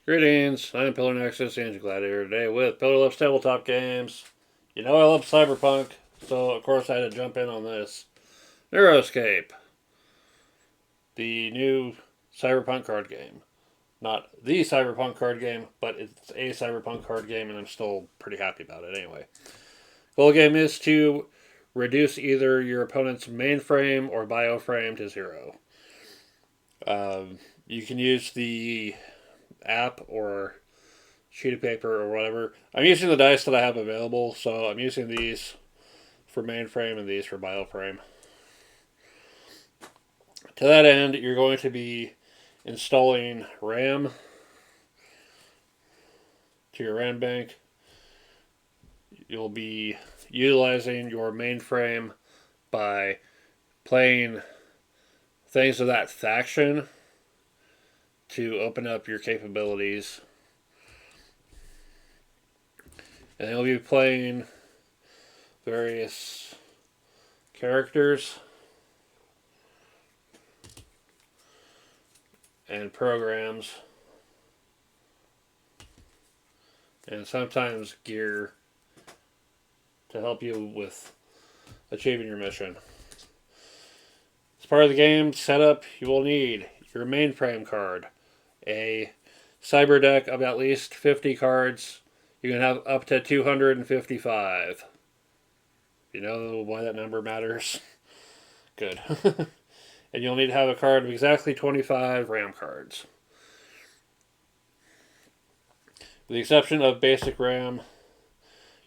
Greetings, I'm Pillar Nexus, Angel Gladiator, today with Pillar Loves Tabletop Games. You know I love cyberpunk, so of course I had to jump in on this. Neuroscape, the new cyberpunk card game. Not the cyberpunk card game, but it's a cyberpunk card game, and I'm still pretty happy about it anyway. Goal of the game is to reduce either your opponent's mainframe or bioframe to zero. You can use the app or sheet of paper or whatever. I'm using the dice that I have available, so I'm using these for mainframe and these for bioframe. To that end, you're going to be installing RAM to your RAM bank. You'll be utilizing your mainframe by playing things of that faction to open up your capabilities. And you'll be playing various characters and programs and sometimes gear to help you with achieving your mission. As part of the game setup, you will need your mainframe card, a cyberdeck of at least 50 cards. You can have up to 255. You know why that number matters? Good. And you'll need to have a card of exactly 25 RAM cards. With the exception of basic RAM,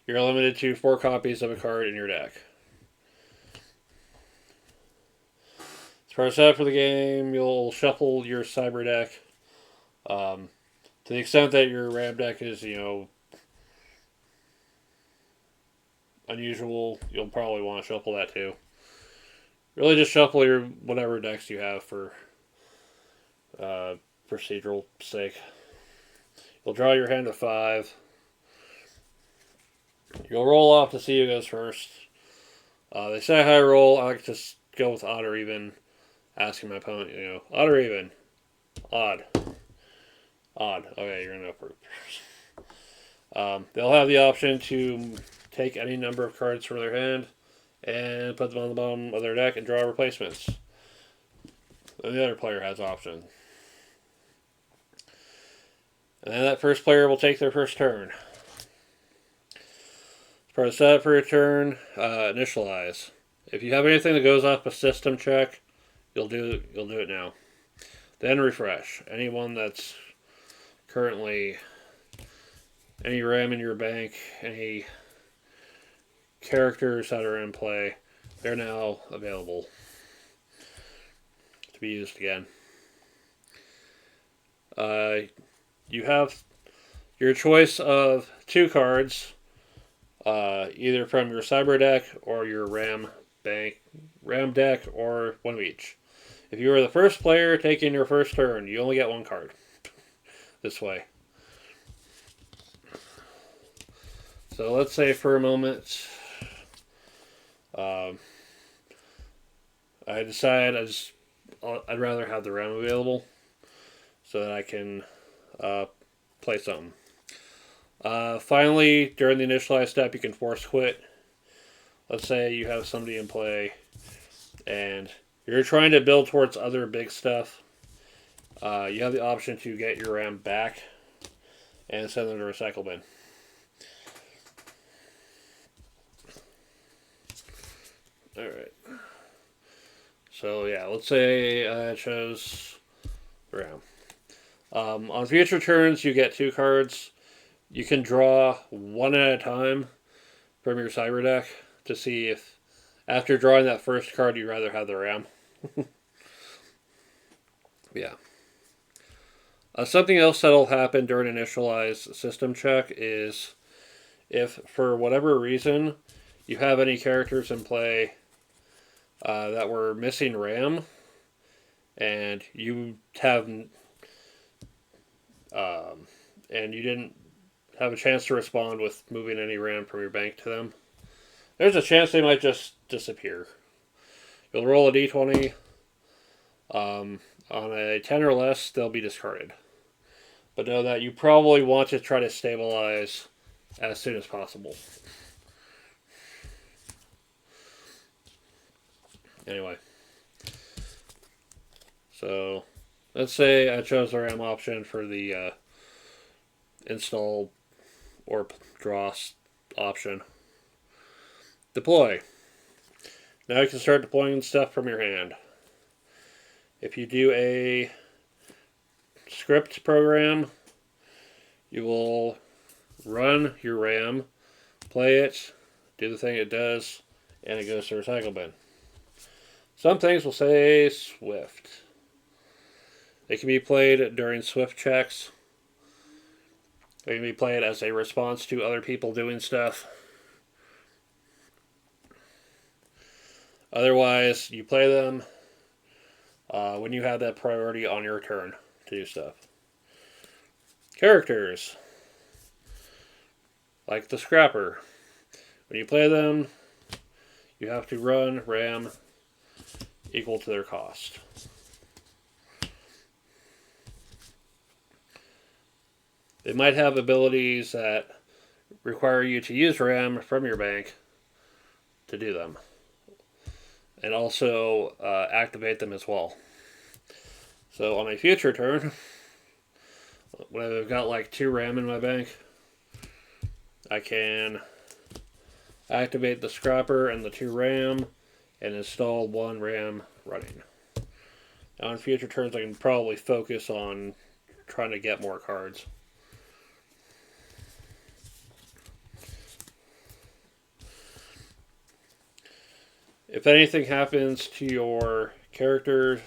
you're limited to 4 copies of a card in your deck. As part of setup for the game, you'll shuffle your cyber deck. To the extent that your RAM deck is, unusual, you'll probably want to shuffle that too. Really just shuffle your whatever decks you have for procedural sake. You'll draw your hand of 5. You'll roll off to see who goes first. They say high roll. I like to just go with odd or even, asking my opponent, odd or even? Odd. Odd. Okay, you're going to go first. They'll have the option to take any number of cards from their hand and put them on the bottom of their deck and draw replacements. And the other player has options. And then that first player will take their first turn. As part of the setup for your turn, initialize. If you have anything that goes off a system check, you'll do it now. Then refresh. Anyone that's currently any RAM in your bank, any characters that are in play, they're now available to be used again. You have your choice of 2 cards, either from your cyber deck or your RAM deck, or one of each. If you are the first player taking your first turn, you only get 1 card. This way. So let's say for a moment, I decide I'd rather have the RAM available so that I can play something. Finally, during the initialize step, you can force quit. Let's say you have somebody in play and you're trying to build towards other big stuff. You have the option to get your RAM back and send them to recycle bin. Alright. So yeah, let's say I chose RAM. On future turns, you get 2 cards. You can draw 1 at a time from your cyber deck to see if, after drawing that first card, you'd rather have the RAM. Yeah. Something else that'll happen during initialize system check is if, for whatever reason, you have any characters in play that were missing RAM, and you have and you didn't have a chance to respond with moving any RAM from your bank to them, there's a chance they might just disappear. You'll roll a d20. On a 10 or less, they'll be discarded. but know that you probably want to try to stabilize as soon as possible. Anyway, so let's say I chose the RAM option for the install or draw option. Deploy. Now you can start deploying stuff from your hand. If you do a script program, you will run your RAM, play it, do the thing it does, and it goes to the recycle bin. Some things will say Swift. They can be played during Swift checks. They can be played as a response to other people doing stuff. Otherwise, you play them when you have that priority on your turn to do stuff. Characters. Like the Scrapper. When you play them, you have to run RAM equal to their cost. They might have abilities that require you to use RAM from your bank to do them. And also activate them as well. So on a future turn, when I've got like 2 RAM in my bank, I can activate the Scrapper and the 2 RAM and install 1 RAM running. Now on future turns I can probably focus on trying to get more cards. If anything happens to your character,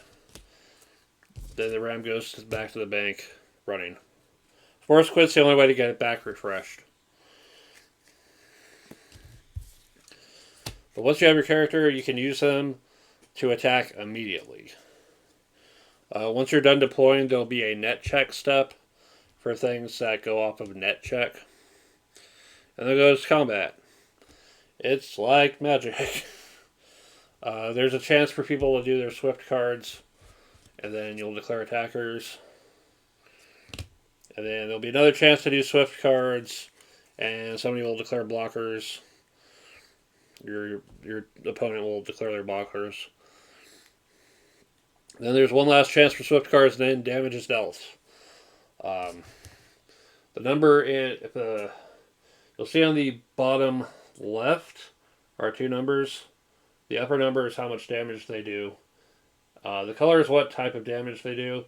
then the RAM goes back to the bank running. Force quit's the only way to get it back refreshed. But once you have your character, you can use them to attack immediately. Once you're done deploying, there'll be a net check step for things that go off of net check. And then goes combat. It's like magic. There's a chance for people to do their Swift cards, and then you'll declare attackers. And then there'll be another chance to do Swift cards, and somebody will declare blockers. Your opponent will declare their blockers. Then there's one last chance for Swift cards, and then damage is dealt. The number you'll see on the bottom left are 2 numbers. The upper number is how much damage they do. The color is what type of damage they do.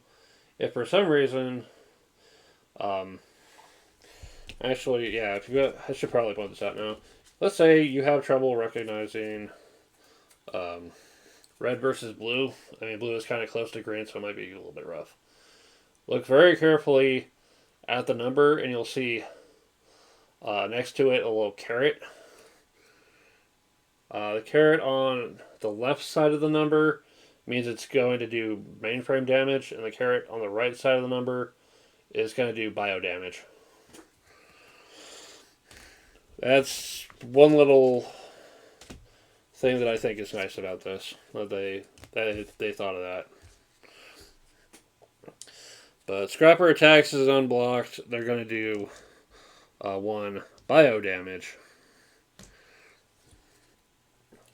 If for some reason, actually, yeah, I should probably point this out now. Let's say you have trouble recognizing red versus blue. I mean, blue is kind of close to green, so it might be a little bit rough. Look very carefully at the number, and you'll see next to it a little caret. The caret on the left side of the number means it's going to do mainframe damage, and the caret on the right side of the number is going to do bio damage. That's one little thing that I think is nice about this, that they thought of that. But Scrapper attacks is unblocked. They're going to do 1 bio damage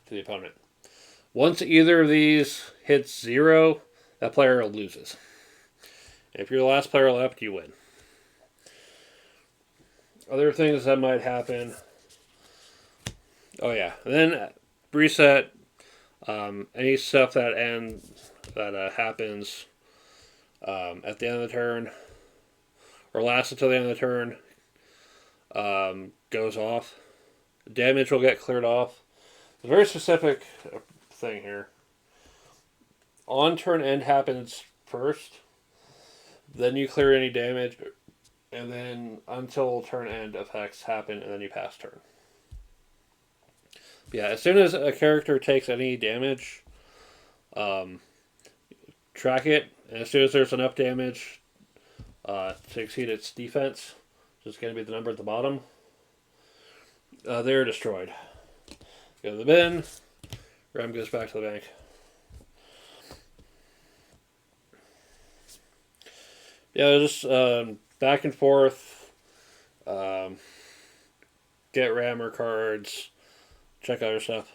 to the opponent. Once either of these hits 0, that player loses. If you're the last player left, you win. Other things that might happen. Oh yeah, and then reset any stuff that happens at the end of the turn or lasts until the end of the turn goes off. Damage will get cleared off. It's a very specific thing here. On turn end happens first, then you clear any damage, and then until turn end effects happen, and then you pass turn. Yeah, as soon as a character takes any damage, track it, and as soon as there's enough damage to exceed its defense, which is going to be the number at the bottom, they're destroyed. Go to the bin, RAM goes back to the bank. Yeah, just back and forth, um, get rammer cards, check other stuff.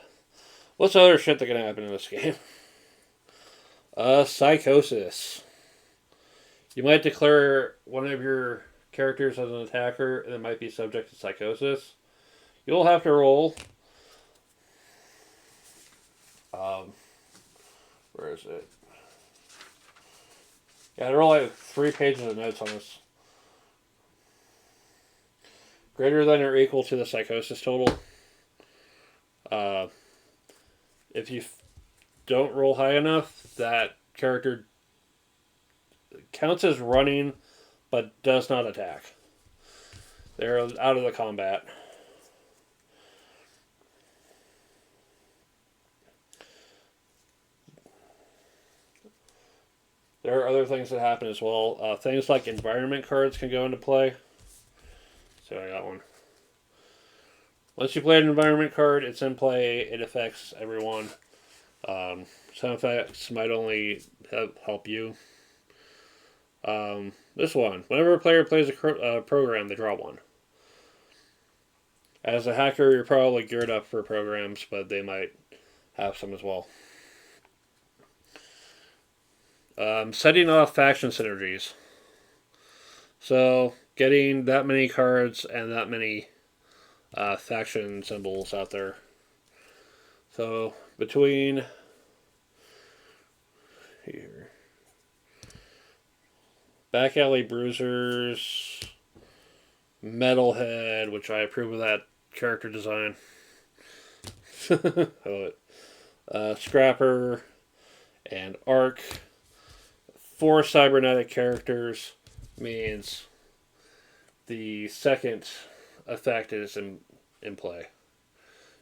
What's other shit that can happen in this game? Psychosis. You might declare one of your characters as an attacker, and it might be subject to psychosis. You'll have to roll. Where is it? Yeah, there are like 3 pages of notes on this. Greater than or equal to the psychosis total. If you don't roll high enough, that character counts as running, but does not attack. They're out of the combat. There are other things that happen as well. Things like environment cards can go into play. So I got one. Once you play an environment card, it's in play. It affects everyone. Some effects might only help you. This one. Whenever a player plays a program, they draw one. As a hacker, you're probably geared up for programs, but they might have some as well. Setting off faction synergies. So, getting that many cards and that many faction symbols out there. So, between here, Back Alley Bruisers, Metalhead, which I approve of that character design. Scrapper and Arc. 4 cybernetic characters means the second effect is in play.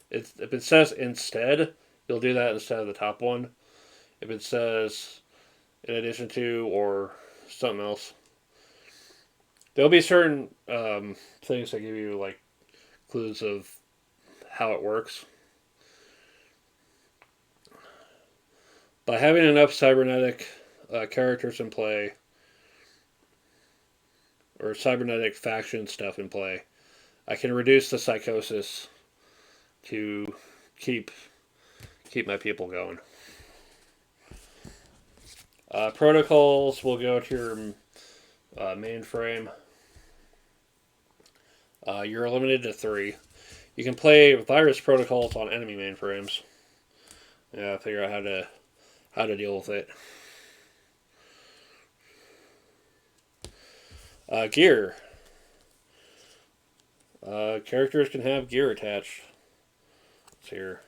If it says instead, you'll do that instead of the top one. If it says in addition to or something else, there'll be certain things that give you like clues of how it works. By having enough cybernetic characters in play, or cybernetic faction stuff in play, I can reduce the psychosis to keep my people going. Protocols will go to your mainframe. You're limited to 3. You can play virus protocols on enemy mainframes. Yeah, figure out how to deal with it. Gear. Characters can have gear attached. It's here.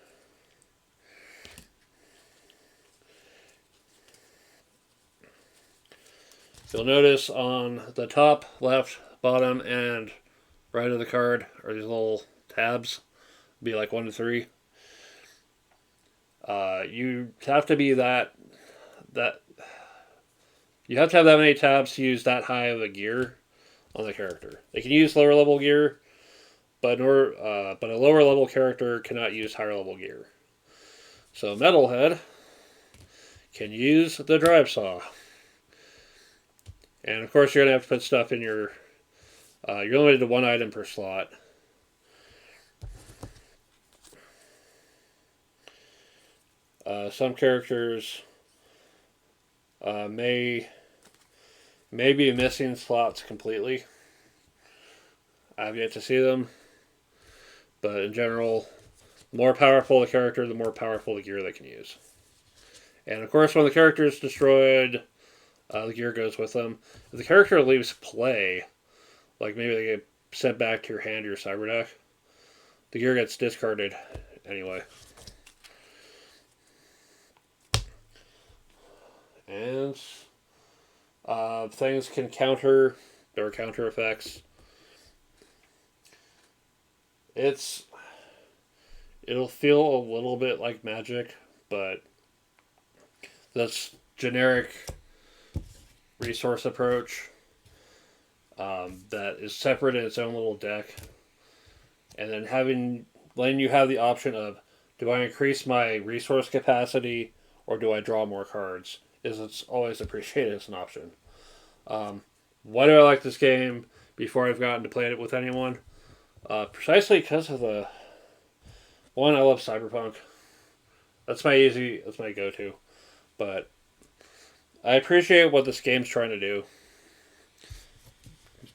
You'll notice on the top, left, bottom, and right of the card are these little tabs. It'll be like 1 to 3. You have to be that. You have to have that many tabs to use that high of a gear on the character. They can use lower level gear, but a lower level character cannot use higher level gear. So Metalhead can use the drive saw. And of course you're going to have to put stuff in your... you're limited to 1 item per slot. Some characters may be missing slots completely. I've yet to see them. But in general, the more powerful the character, the more powerful the gear they can use. And of course, when the character is destroyed, the gear goes with them. If the character leaves play, like maybe they get sent back to your hand or your cyberdeck, the gear gets discarded anyway. And things can counter. There are counter effects. It'll feel a little bit like magic, but that's generic resource approach that is separate in its own little deck. And then letting you have the option of, do I increase my resource capacity or do I draw more cards? It's always appreciated as an option. Why do I like this game before I've gotten to play it with anyone? Precisely because of the one. I love cyberpunk. That's my go-to. But I appreciate what this game's trying to do.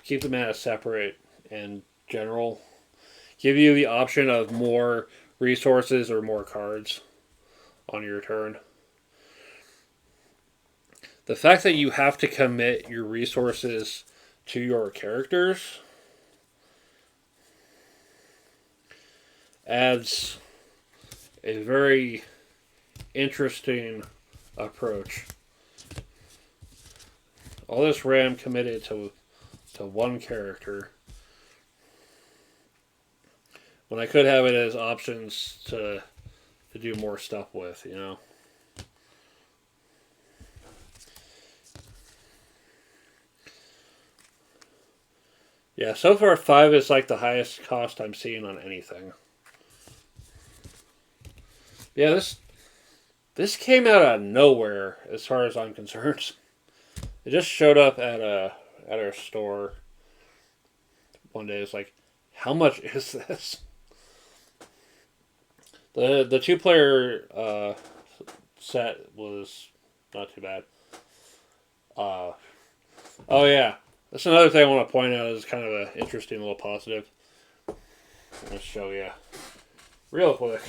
Keep the mana separate and general. Give you the option of more resources or more cards on your turn. The fact that you have to commit your resources to your characters adds a very interesting approach. All this RAM committed to one character when I could have it as options to do more stuff with, you know. Yeah, so far 5 is like the highest cost I'm seeing on anything. Yeah, this came out of nowhere as far as I'm concerned. It just showed up at our store one day. It's like, how much is this? The 2-player set was not too bad. Oh yeah, that's another thing I want to point out is kind of an interesting little positive. Let me show you real quick.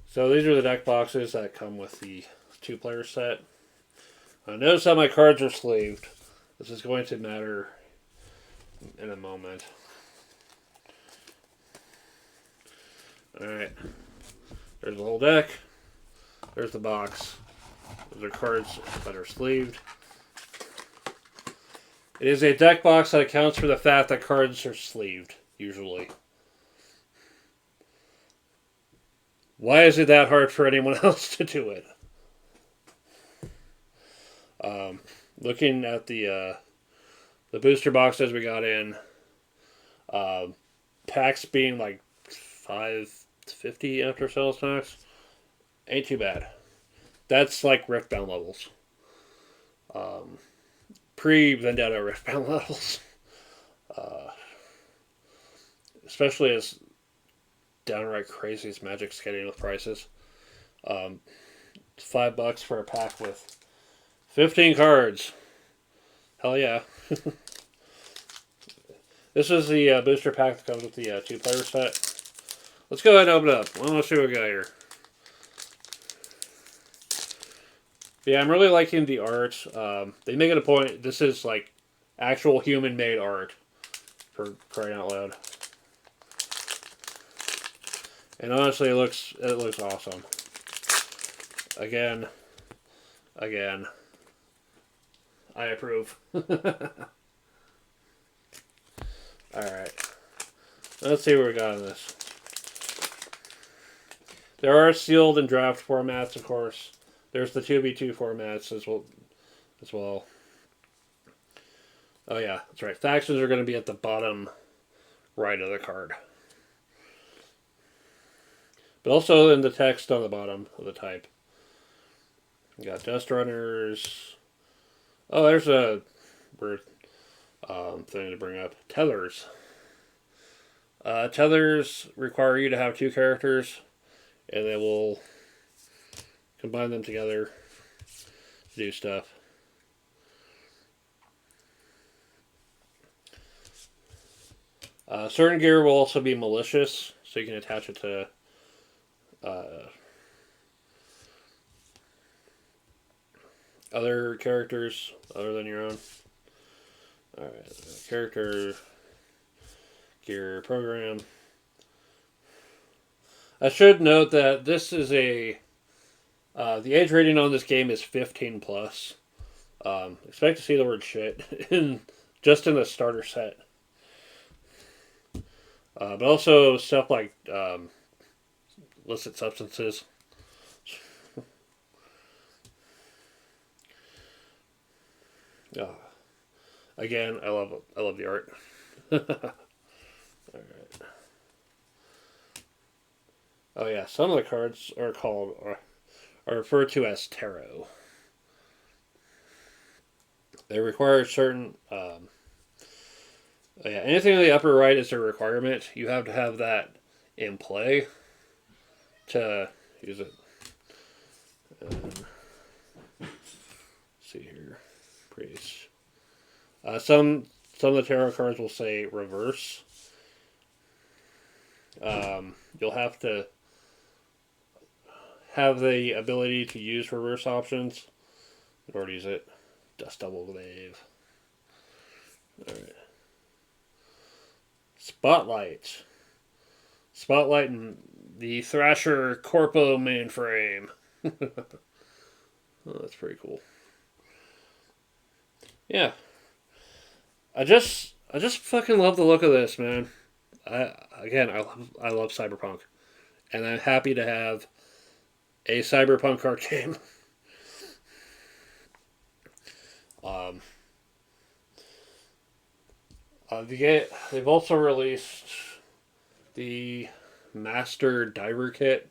So these are the deck boxes that come with the 2-player set. Notice how my cards are sleeved. This is going to matter in a moment. Alright. There's the whole deck. There's the box. Those are cards that are sleeved. It is a deck box that accounts for the fact that cards are sleeved, usually. Why is it that hard for anyone else to do it? Looking at the booster boxes we got in, packs being like $5.50 after sales tax, ain't too bad. That's like Riftbound levels. Pre-Vendetta Riftbound levels. Especially as downright crazy as Magic's getting with prices. $5 for a pack with 15 cards. Hell yeah. This is the booster pack that comes with the 2-player set. Let's go ahead and open it up. Well, let's see what we got here. Yeah, I'm really liking the art. They make it a point. This is like actual human-made art, for crying out loud. And honestly, it looks awesome. Again, I approve. Alright. Let's see what we got in this. There are sealed and draft formats, of course. There's the 2v2 formats as well. Oh yeah, that's right. Factions are going to be at the bottom right of the card. But also in the text on the bottom of the type. We got Dust Runners. Oh, there's a weird thing to bring up. Tethers. Tethers require you to have 2 characters, and they will combine them together to do stuff. Certain gear will also be malicious, so you can attach it to other characters other than your own. Alright, character, gear, program. I should note that this is the age rating on this game is 15 plus. Expect to see the word shit just in the starter set. But also stuff like illicit substances. Again, I love the art. Alright. Oh yeah, some of the cards are referred to as tarot. They require certain. Yeah, anything in the upper right is a requirement. You have to have that in play to use it. Let's see here, priest. Some of the tarot cards will say reverse. You'll have to have the ability to use reverse options in order to use it. Dust double glaive. Alright. Spotlight. Spotlight and the Thrasher Corpo mainframe. Oh, that's pretty cool. Yeah. I just fucking love the look of this, man. I love cyberpunk. And I'm happy to have a cyberpunk card game. They've also released the Master Diver Kit,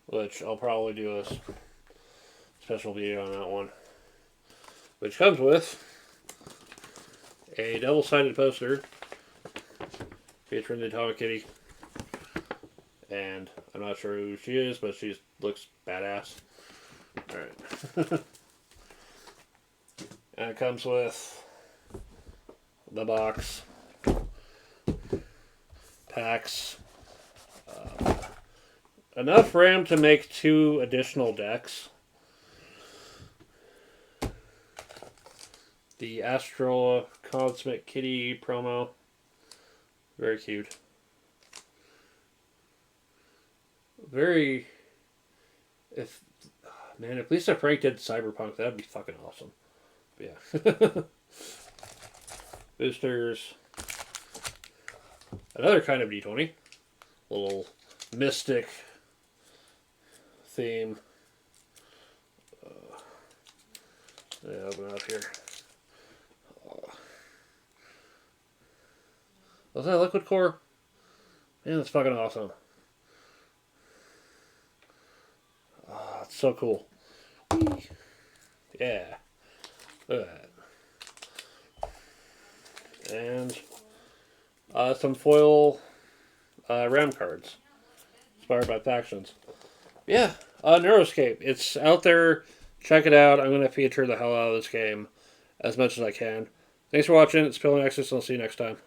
which I'll probably do a special video on that one. Which comes with a double-sided poster featuring the Atomic Kitty. And I'm not sure who she is, but she looks badass. Alright. And it comes with the box, packs, enough RAM to make 2 additional decks. The Astral Cosmic Kitty promo, very cute. Very, if Lisa Frank did Cyberpunk, that'd be fucking awesome. Yeah. Boosters. Another kind of D20. Little mystic theme. Open it up here. Was that liquid core? Man, that's fucking awesome. Oh, it's so cool. Yeah. Look at that. And some foil RAM cards. Inspired by factions. Yeah. Neuroscape. It's out there. Check it out. I'm going to feature the hell out of this game as much as I can. Thanks for watching. It's Pill and Exodus, and I'll see you next time.